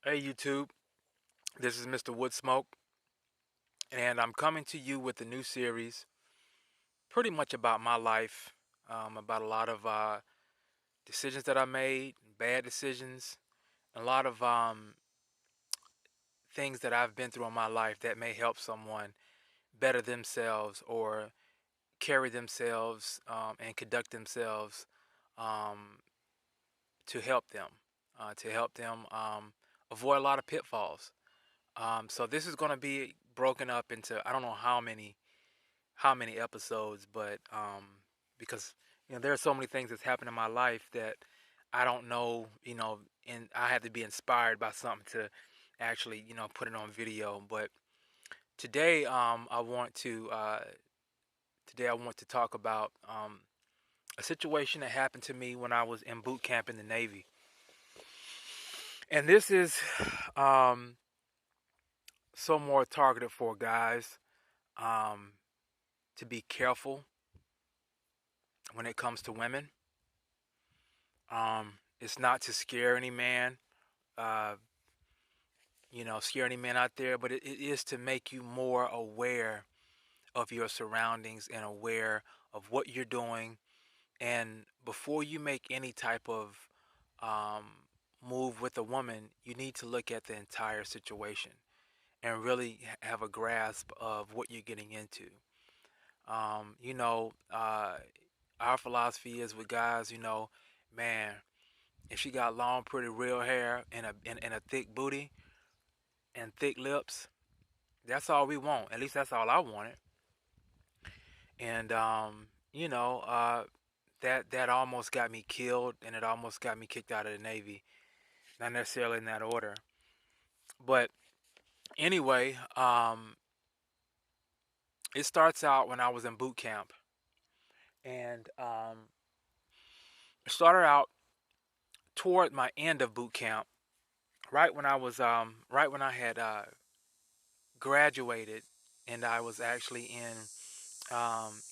Hey YouTube, this is Mr. Woodsmoke, and I'm coming to you with a new series, pretty much about my life, about a lot of decisions that I made, bad decisions, a lot of things that I've been through in my life that may help someone better themselves or carry themselves and conduct themselves um, to help them avoid a lot of pitfalls. So this is going to be broken up into I don't know how many episodes, but because there are so many things that's happened in my life that I don't know, and I have to be inspired by something to actually put it on video. But today, I want to talk about a situation that happened to me when I was in boot camp in the Navy, and this is um, so more targeted for guys um, to be careful when it comes to women. It's not to scare any man, uh, scare any man out there, but it is to make you more aware of your surroundings and aware of what you're doing. And before you make any type of um, move with a woman, you need to look at the entire situation and really have a grasp of what you're getting into. Um, you know, uh, our philosophy is with guys, man, if she got long, pretty, real hair and a thick booty and thick lips, that's all we want. At least that's all I wanted. And that almost got me killed, and it almost got me kicked out of the Navy. Not necessarily in that order, but anyway, it starts out when I was in boot camp, and it started out toward my end of boot camp, right when I had graduated, and I was actually in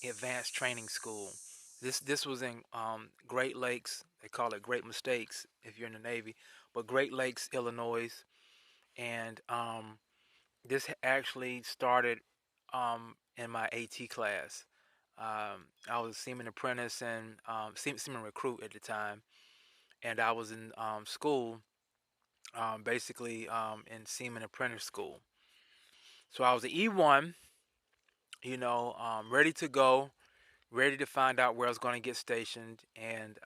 advanced training school. This was in Great Lakes. They call it Great Mistakes if you're in the Navy, but Great Lakes, Illinois, and this actually started in my AT class. I was a seaman apprentice and seaman recruit at the time, and I was in school, basically in seaman apprentice school. So I was an E1, ready to go, ready to find out where I was going to get stationed, and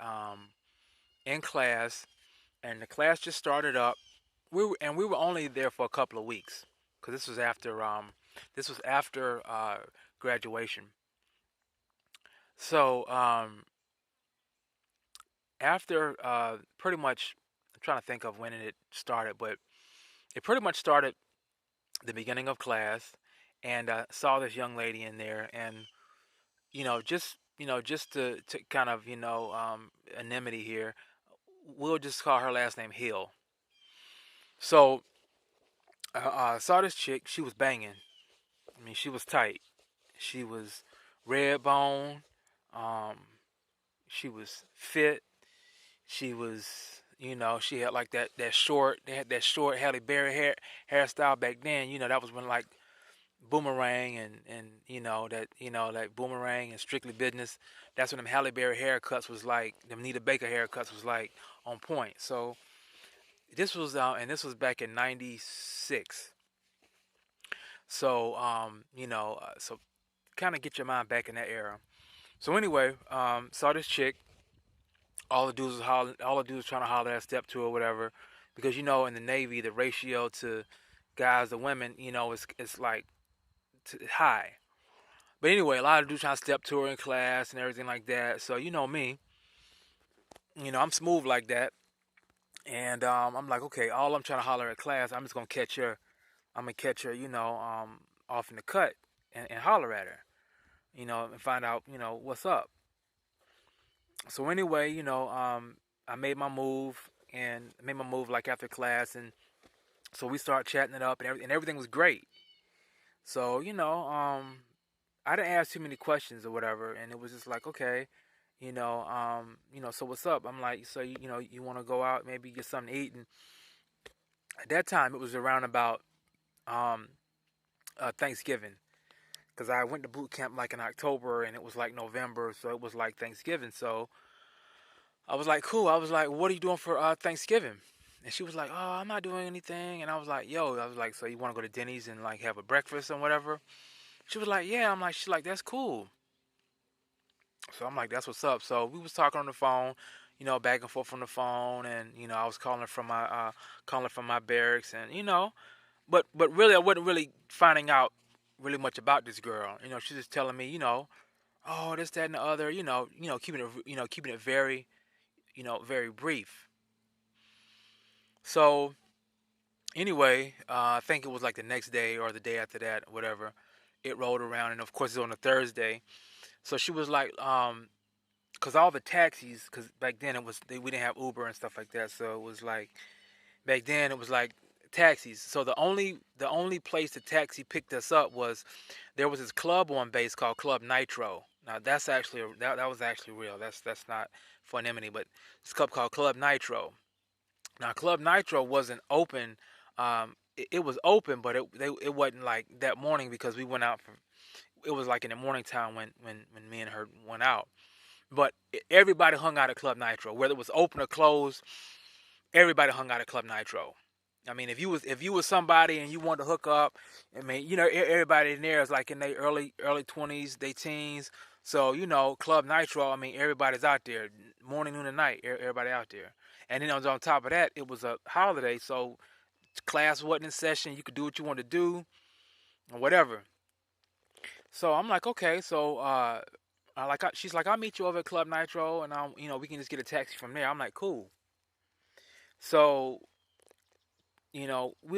in class, and the class just started up. We were only there for a couple of weeks because this was after graduation. So after pretty much, I'm trying to think of when it started, but it pretty much started the beginning of class, and I saw this young lady in there, and just to kind of anonymity here, we'll just call her last name Hill. So I saw this chick. She was banging. I mean, she was tight. She was red bone. Um, she was fit. She was, she had like that short. They had that short Halle Berry hairstyle back then. That was when like Boomerang and that Boomerang and Strictly Business. That's when them Halle Berry haircuts was like. Them Nita Baker haircuts was like on point. So this was back in '96. So so kind of get your mind back in that era. So anyway, saw this chick. All the dudes was holler, all the dudes trying to holler at step to or whatever, because in the Navy the ratio to guys to women, it's like high. But anyway, a lot of dudes trying to step to her in class and everything like that. So me, I'm smooth like that, and I'm like, okay, all I'm trying to holler at class, I'm just gonna catch her. I'm gonna catch her, off in the cut and holler at her, and find out, what's up. So anyway, I made my move and made my move like after class, and so we start chatting it up, and everything was great. So I didn't ask too many questions or whatever, and it was just like, okay, so what's up? I'm like, so you want to go out, maybe get something to eat, and At that time, it was around about um, Thanksgiving, because I went to boot camp like in October, and it was like November, so it was like Thanksgiving. So I was like, cool. I was like, what are you doing for Thanksgiving? And she was like, oh, I'm not doing anything. And I was like, yo, I was like, so you want to go to Denny's and like have a breakfast and whatever? She was like, yeah. I'm like, she's like, that's cool. So I'm like, that's what's up. So we was talking on the phone, back and forth on the phone, and I was calling from my barracks, and but really, I wasn't really finding out really much about this girl. She's just telling me, oh, this, that, and the other. Keeping it very, very brief. So anyway, I think it was like the next day or the day after that, whatever. It rolled around, and of course, it's on a Thursday. So she was like, cause all the taxis, cause back then we didn't have Uber and stuff like that, so it was like back then it was like taxis. So the only place the taxi picked us up was there was this club on base called Club Nitro. Now that's actually that was actually real. That's not anonymity, but it's a club called Club Nitro. Now Club Nitro wasn't open. It was open, but it wasn't like that morning because we went out for. It was like in the morning time when me and her went out. But everybody hung out at Club Nitro, whether it was open or closed. Everybody hung out at Club Nitro. I mean, if you was somebody and you wanted to hook up, I mean, everybody in there is like in their early 20s, they teens. So Club Nitro. I mean, everybody's out there, morning, noon, and night. Everybody out there. And then on top of that, it was a holiday, so class wasn't in session. You could do what you wanted to do or whatever. So I'm like, okay. So she's like, I'll meet you over at Club Nitro, and we can just get a taxi from there. I'm like, cool. So we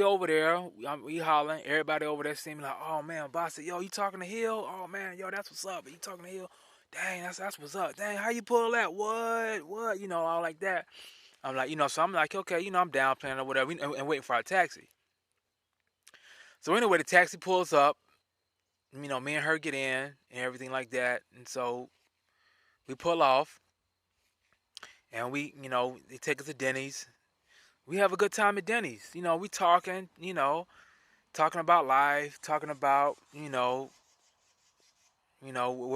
over there, we hollering. Everybody over there seeming like, oh man, boss said, yo, you talking to Hill? Oh man, yo, that's what's up. You talking to Hill? Dang, that's what's up. Dang, how you pull that? What? All like that. I'm like, so I'm like, okay, I'm down playing or whatever, and waiting for our taxi. So anyway, the taxi pulls up. Me and her get in and everything like that, and so we pull off, and they take us to Denny's. We have a good time at Denny's. We talking, talking about life, talking about where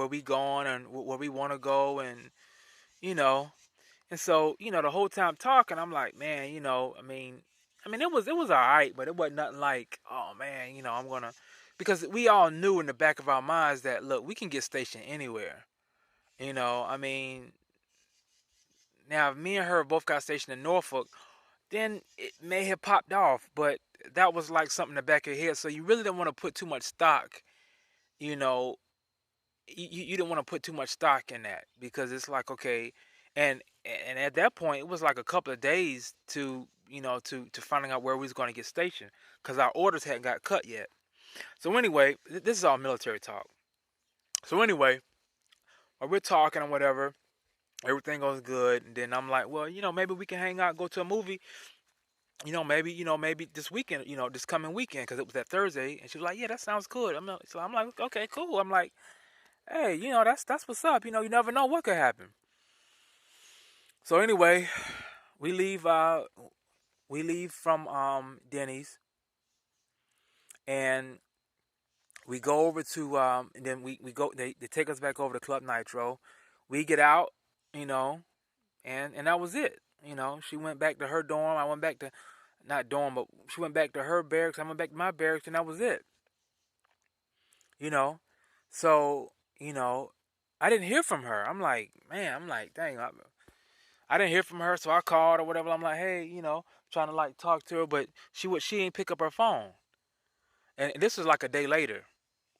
we going and where we want to go, and you know, and so the whole time talking, I'm like, man, I mean, it was all right, but it wasn't nothing like, oh man, I'm gonna, because we all knew in the back of our minds that look, we can get stationed anywhere. I mean, now if me and her both got stationed in Norfolk, then it may have popped off, but that was like something in the back of your head. So you really didn't want to put too much stock, you know, you didn't want to put too much stock in that, because it's like, okay, and and at that point it was like a couple of days to to finding out where we was going to get stationed, because our orders hadn't got cut yet. So anyway, this is all military talk. So anyway, while we're talking or whatever, everything goes good, and then I'm like, well, maybe we can hang out, go to a movie, maybe this weekend, this coming weekend, because it was that Thursday. And she was like, yeah, that sounds good. So I'm like, okay, cool. I'm like, hey, that's what's up. You never know what could happen. So anyway, we leave. We leave from Denny's, and we go over to and then we go. They take us back over to Club Nitro. We get out, you know, and that was it. She went back to her dorm. I went back to, not dorm, but she went back to her barracks. I went back to my barracks, and that was it. You know, so I didn't hear from her. I'm like, man, I'm like, dang, I didn't hear from her, so I called or whatever. I'm like, hey, trying to like talk to her, but she ain't pick up her phone. And this was like a day later,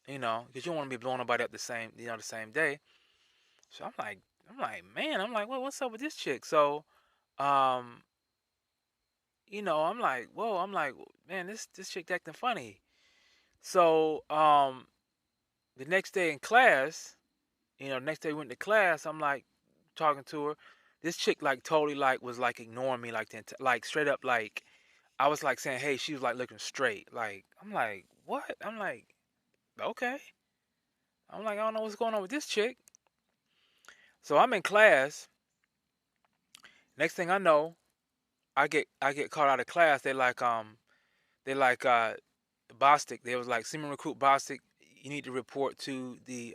because you don't want to be blowing nobody up the same day. So I'm like, man, I'm like, well, what's up with this chick? So, um, I'm like, whoa, I'm like, man, this chick acting funny. So, the next day in class, next day we went to class, I'm like talking to her. This chick like totally like was like ignoring me like like straight up, like I was like saying, hey, she was like looking straight. Like I'm like, what? I'm like, okay. I'm like, I don't know what's going on with this chick. So I'm in class. Next thing I know, I get called out of class. They like Bostic. They was like, Seaman Recruit Bostic, you need to report to the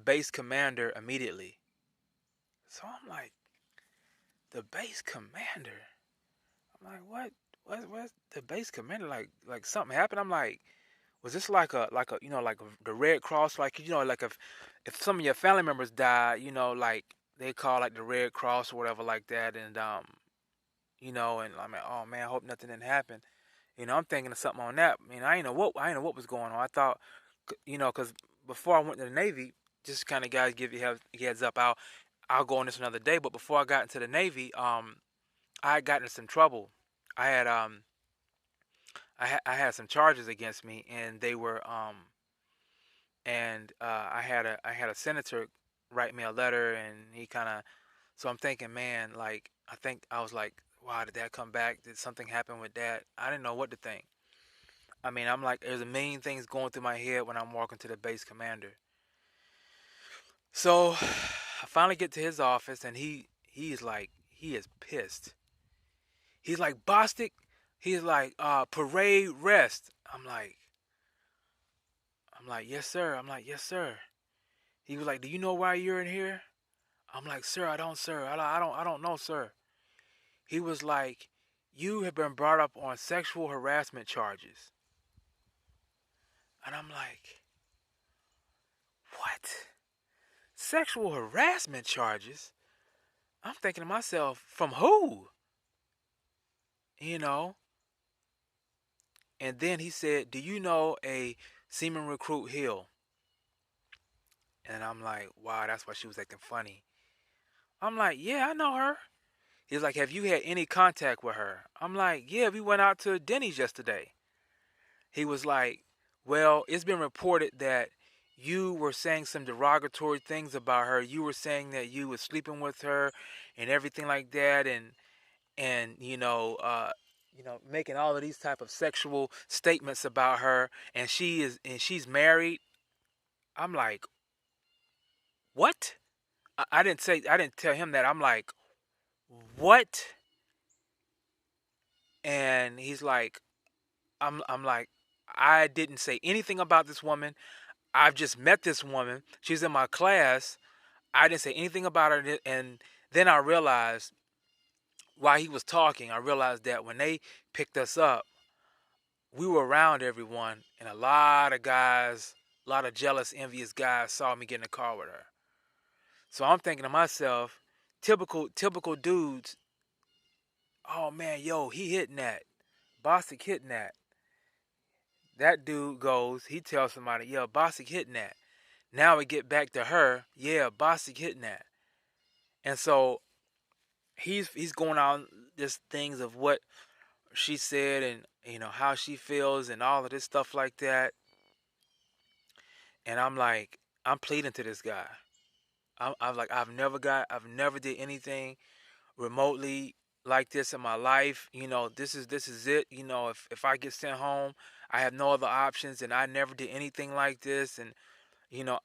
base commander immediately. So I'm like, the base commander. I'm like, what? What's the base commander? Like something happened. I'm like, was this like a the Red Cross? Like, like if some of your family members die, like they call like the Red Cross or whatever like that, and I'm like, oh man, I hope nothing didn't happen. I'm thinking of something on that. I ain't know what was going on. I thought, because before I went to the Navy, just kind of guys give you heads up. I'll go on this another day. But before I got into the Navy, I had gotten in some trouble. I had I had some charges against me, and they were and I had a senator write me a letter, and he kind of. So I'm thinking, man, like I think I was like, wow, did that come back? Did something happen with that? I didn't know what to think. I mean, I'm like, there's a million things going through my head when I'm walking to the base commander. So I finally get to his office, and he is pissed. He's like, Bostic. He's like, parade rest. I'm like, yes sir. I'm like, yes sir. He was like, do you know why you're in here? I'm like, sir, I don't, sir. I don't know, sir. He was like, you have been brought up on sexual harassment charges. And I'm like, what? Sexual harassment charges? I'm thinking to myself, from who? You know? And then he said, do you know a Seaman Recruit Hill? And I'm like, wow, that's why she was acting funny. I'm like, yeah, I know her. He's like, have you had any contact with her? I'm like, yeah, we went out to Denny's yesterday. He was like, well, it's been reported that you were saying some derogatory things about her. You were saying that you were sleeping with her and everything like that, and making all of these type of sexual statements about her, and she's married. I'm like, what? I didn't tell him that. I'm like, what? And he's like, I'm like, I didn't say anything about this woman. I've just met this woman. She's in my class. I didn't say anything about her. And then I realized, while he was talking, I realized that when they picked us up, we were around everyone, and a lot of guys, a lot of jealous, envious guys saw me get in the car with her. So I'm thinking to myself, typical dudes. Oh man, yo, he hitting that. Bostic hitting that. That dude goes, he tells somebody, yeah, Bostic hitting that. Now we get back to her, yeah, Bostic hitting that. And so he's going on this things of what she said, and how she feels and all of this stuff like that. And I'm like, I'm pleading to this guy. I'm like, I've never did anything remotely like this in my life. This is it. If I get sent home, I have no other options, and I never did anything like this. And you know,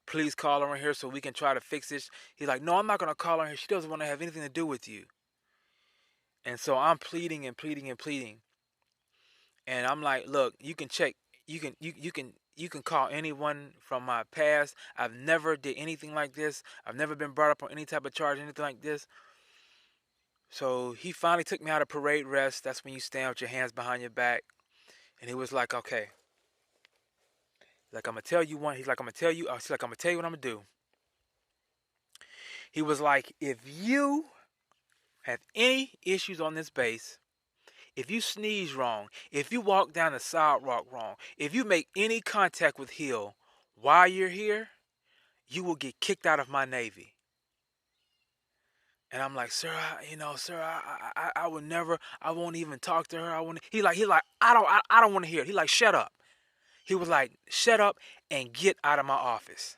please call her in here so we can try to fix this. He's like, no, I'm not gonna call her in here. She doesn't want to have anything to do with you. And so I'm pleading and pleading and pleading. And I'm like, look, you can check, you can call anyone from my past. I've never did anything like this. I've never been brought up on any type of charge, anything like this. So he finally took me out of parade rest. That's when you stand with your hands behind your back. And he was like, okay. Like, I'm gonna tell you one. He's like, I'm gonna tell you. He's like, I'm gonna tell you what I'm gonna do. He was like, if you have any issues on this base, if you sneeze wrong, if you walk down the sidewalk wrong, if you make any contact with Hill while you're here, you will get kicked out of my Navy. And I'm like, sir, sir, I would never, I won't even talk to her. I won't. He like, I don't want to hear it. He like, shut up. He was like, shut up and get out of my office.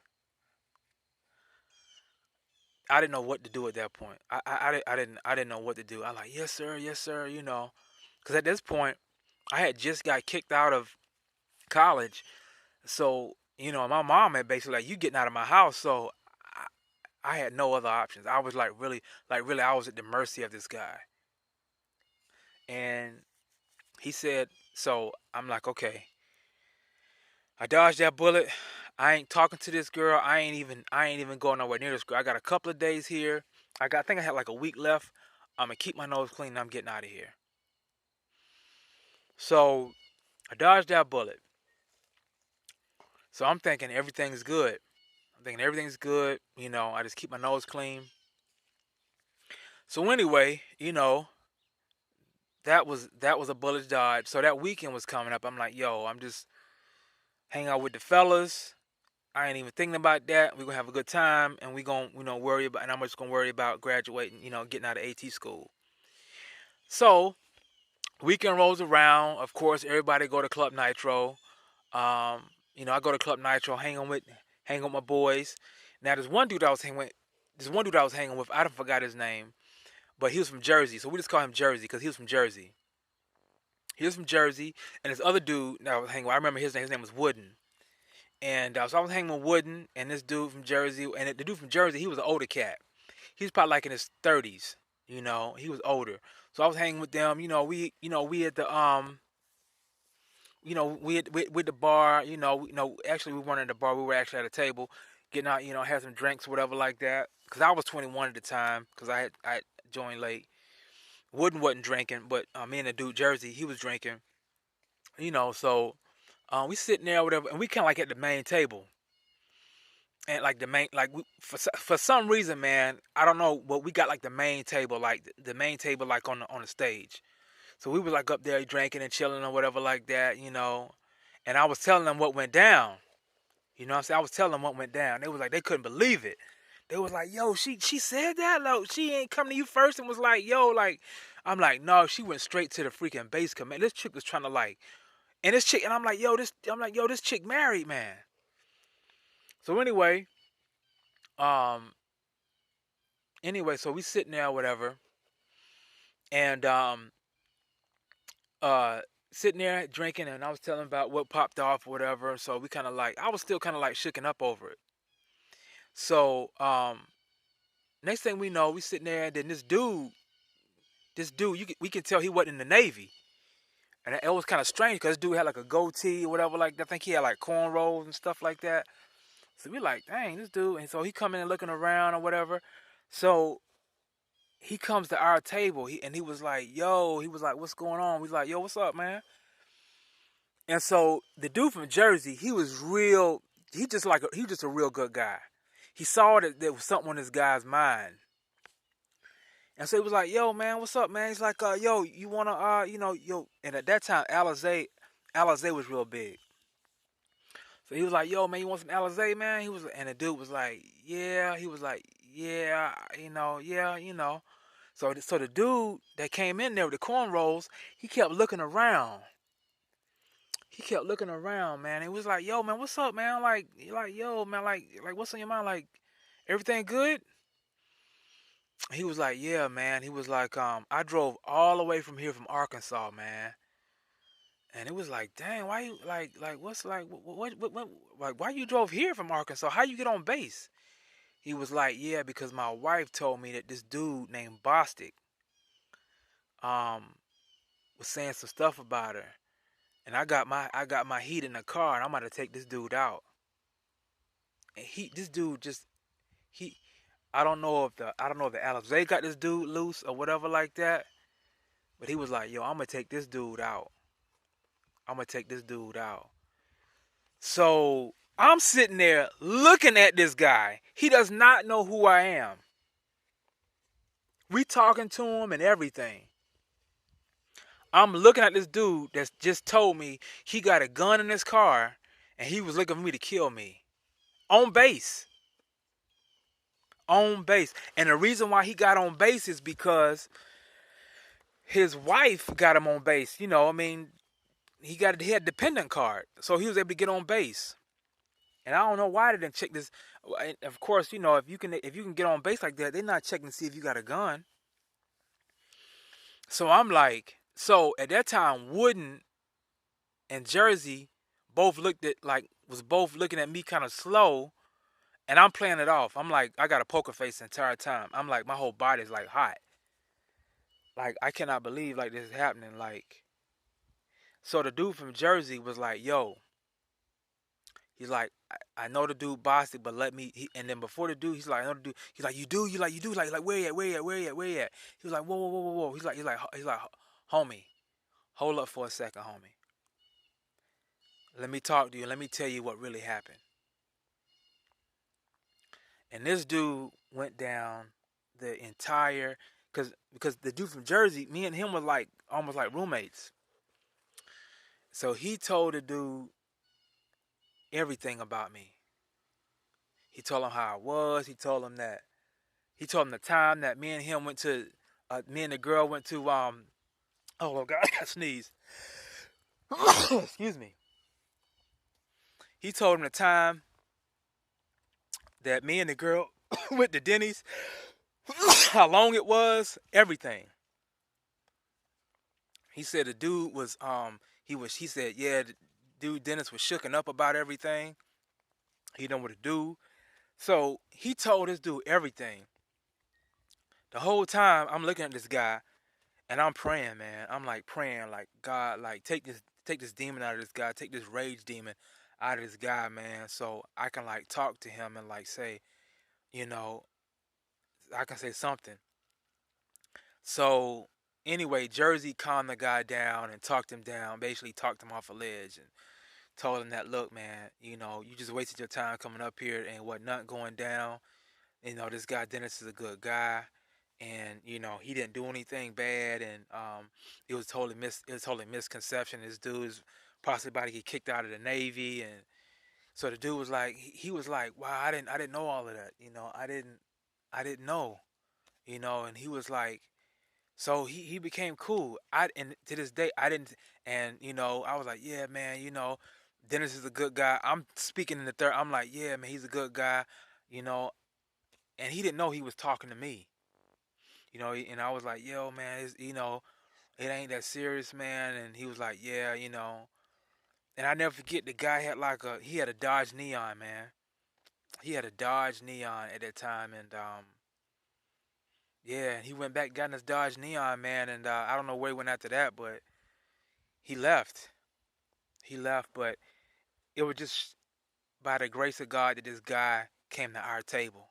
I didn't know what to do at that point. I didn't know what to do. I like, yes sir, yes sir. Because at this point, I had just got kicked out of college. So, my mom had basically like, you getting out of my house. So I had no other options. I was like really, I was at the mercy of this guy. And he said, so I'm like, okay, I dodged that bullet. I ain't talking to this girl. I ain't even going nowhere near this girl. I got a couple of days here. I think I had like a week left. I'm gonna keep my nose clean and I'm getting out of here. So I dodged that bullet. So I'm thinking everything's good. I'm thinking everything's good. I just keep my nose clean. So anyway, that was a bullet dodge. So that weekend was coming up. I'm like, yo, I'm just hanging out with the fellas. I ain't even thinking about that. We're gonna have a good time, and we gonna worry about. And I'm just gonna worry about graduating. Getting out of AT school. So weekend rolls around. Of course, everybody go to Club Nitro. Um, I go to Club Nitro, hang with my boys. Now there's one dude I was hanging with. There's one dude I was hanging with. I don't forgot his name, but he was from Jersey, so we just call him Jersey because he was from Jersey. He was from Jersey, and this other dude that I was hanging with, I remember his name. His name was Wooden. And so I was hanging with Wooden and this dude from Jersey. And the dude from Jersey, he was an older cat. He was probably like in his 30s. He was older. So I was hanging with them. We at the we at the bar. Actually we weren't at the bar. We were actually at a table, getting out. Had some drinks, whatever like that. Cause I was 21 at the time. Cause I had joined late. Wooden wasn't drinking, but me and the dude Jersey, he was drinking. So we sitting there, or whatever, and we kind of like at the main table. And like the main, like for some reason, man, I don't know, but we got like the main table, like the main table, like on the stage. So we was like up there drinking and chilling or whatever like that. And I was telling them what went down. What I'm saying? I was telling them what went down. They was like they couldn't believe it. They was like, yo, she said that, like she ain't come to you first and was like, yo, like I'm like, no, she went straight to the freaking base command. This chick was trying to like, and this chick, and I'm like, yo, this chick married, man. So um, so we sitting there, whatever, and uh, sitting there drinking, and I was telling about what popped off, or whatever. So we kind of like, I was still kind of like shooken up over it. So next thing we know, we sitting there, and then this dude, we can tell he wasn't in the Navy, and it was kind of strange because this dude had like a goatee or whatever like that. I think he had like cornrows and stuff like that. So we like, dang, this dude, and so he coming and looking around or whatever. So he comes to our table. He was like, yo, he was like, what's going on? We was like, yo, what's up, man? And so the dude from Jersey, he was real. He was just a real good guy. He saw that there was something on this guy's mind, and so he was like, yo, man, what's up, man? He's like, yo, you wanna, yo. And at that time, Alizé was real big. So he was like, yo, man, you want some Alizé, man? And the dude was like, yeah. He was like, yeah, yeah. So the dude that came in there with the cornrows, he kept looking around. He kept looking around, man. He was like, "Yo, man, what's up, man? Like, yo, man, like, what's on your mind? Like, everything good?" He was like, "Yeah, man." He was like, I drove all the way from here from Arkansas, man." And it was like, "Dang, why you what's what like why you drove here from Arkansas? How you get on base?" He was like, "Yeah, because my wife told me that this dude named Bostic um was saying some stuff about her." And I got my heat in the car, and I'm about to take this dude out. And this dude just he, I don't know if the Alizé got this dude loose or whatever like that, but he was like, yo, I'm gonna take this dude out. I'm gonna take this dude out. So I'm sitting there looking at this guy. He does not know who I am. We talking to him and everything. I'm looking at this dude that's just told me he got a gun in his car and he was looking for me to kill me. On base. On base. And the reason why he got on base is because his wife got him on base. I mean, he had a dependent card. So he was able to get on base. And I don't know why they didn't check this. Of course, if you can get on base like that, they're not checking to see if you got a gun. So I'm like, so at that time, Wooden and Jersey was both looking at me kind of slow. And I'm playing it off. I'm like, I got a poker face the entire time. I'm like, my whole body's like hot. Like, I cannot believe like this is happening. Like, so the dude from Jersey was like, "Yo," he's like, I know the dude bossy, but let me. And then before the dude, he's like, I know the dude. He's like, you do, like where you at, where you at, where you at, where you at? He was like, whoa, whoa, whoa, whoa, whoa. He's like, homie, hold up for a second, homie. Let me talk to you. Let me tell you what really happened. And this dude went down the entire, because the dude from Jersey, me and him were like almost like roommates. So he told the dude everything about me. He told him how I was. He told him the time that me and him went to, me and the girl went to, oh God, I got sneeze. Excuse me. He told him the time that me and the girl went to Denny's, how long it was, everything. He said the dude was, he said, yeah, the dude Dennis was shooken up about everything. He didn't know what to do. So he told this dude everything. The whole time I'm looking at this guy and I'm praying, man. I'm like praying, like, God, like take this demon out of this guy, take this rage demon out of this guy, man, so I can like talk to him and like say, you know, I can say something. So anyway, Jersey calmed the guy down and talked him down, basically talked him off a ledge and told him that, look, man, you just wasted your time coming up here and what nothing going down. This guy Dennis is a good guy, and he didn't do anything bad, and it was totally misconception. This dude is possibly about to get kicked out of the Navy, and so the dude was like, he was like, wow, I didn't know all of that, I didn't know, and he was like, so he became cool. And to this day I didn't, and I was like, yeah, man, Dennis is a good guy. I'm speaking in the third. I'm like, yeah, man, he's a good guy, you know, and he didn't know he was talking to me. And I was like, yo, man, it ain't that serious, man. And he was like, yeah, And I never forget, the guy had he had a Dodge Neon, man. He had a Dodge Neon at that time, and yeah, he went back, got in his Dodge Neon, man, and I don't know where he went after that, but he left. He left, but it was just by the grace of God that this guy came to our table.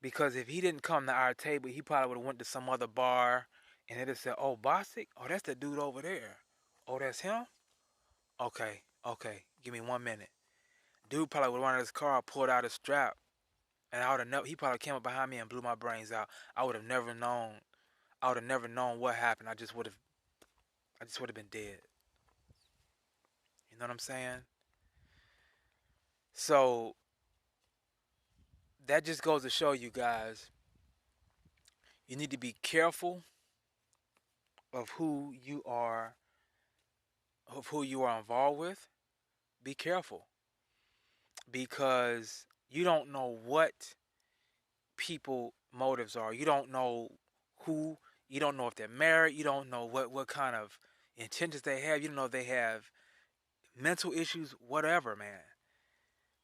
Because if he didn't come to our table, he probably would have went to some other bar and they'd have said, "Oh, Bosick? Oh, that's the dude over there. Oh, that's him? Okay, okay. Give me 1 minute." Dude probably would have run out of his car, pulled out his strap, and I would have never. He probably came up behind me and blew my brains out. I would have never known. I would have never known what happened. I just would have. I just would have been dead. You know what I'm saying? So that just goes to show you guys, you need to be careful of who you are involved with. Be careful, because you don't know what people motives are. You don't know who, you don't know if they're married, you don't know what kind of intentions they have. You don't know if they have mental issues, whatever, man.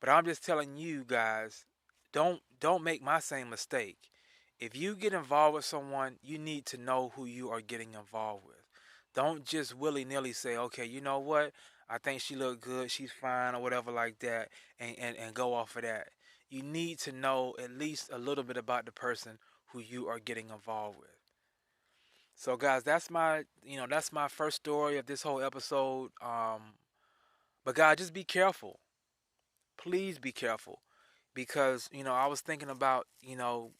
But I'm just telling you guys, don't make my same mistake. If you get involved with someone, you need to know who you are getting involved with. Don't just willy-nilly say, okay, you know what? I think she look good, she's fine, or whatever like that, and go off of that. You need to know at least a little bit about the person who you are getting involved with. So guys, that's my first story of this whole episode. But guys, just be careful. Please be careful. Because, I was thinking about, you know,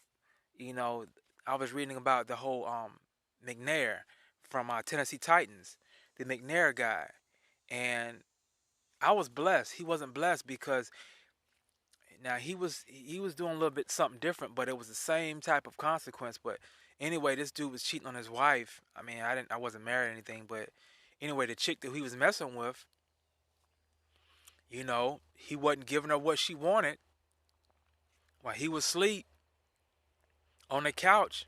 I was reading about the whole McNair from Tennessee Titans, the McNair guy, and I was blessed. He wasn't blessed because now he was doing a little bit something different, but it was the same type of consequence. But anyway, this dude was cheating on his wife. I mean, I wasn't married or anything, but anyway, the chick that he was messing with, he wasn't giving her what she wanted while he was asleep on the couch.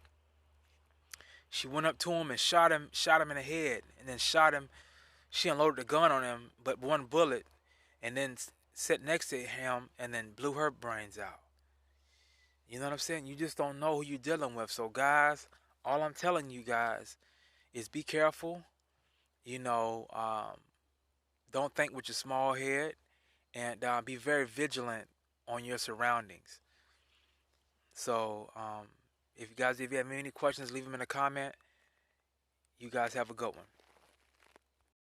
She went up to him and shot him in the head, and then shot him. She unloaded the gun on him, but one bullet, and then sat next to him and then blew her brains out. You know what I'm saying? You just don't know who you're dealing with. So guys, All I'm telling you guys is be careful. You know, don't think with your small head, and be very vigilant on your surroundings. So, if you have any questions, leave them in a comment. You guys have a good one.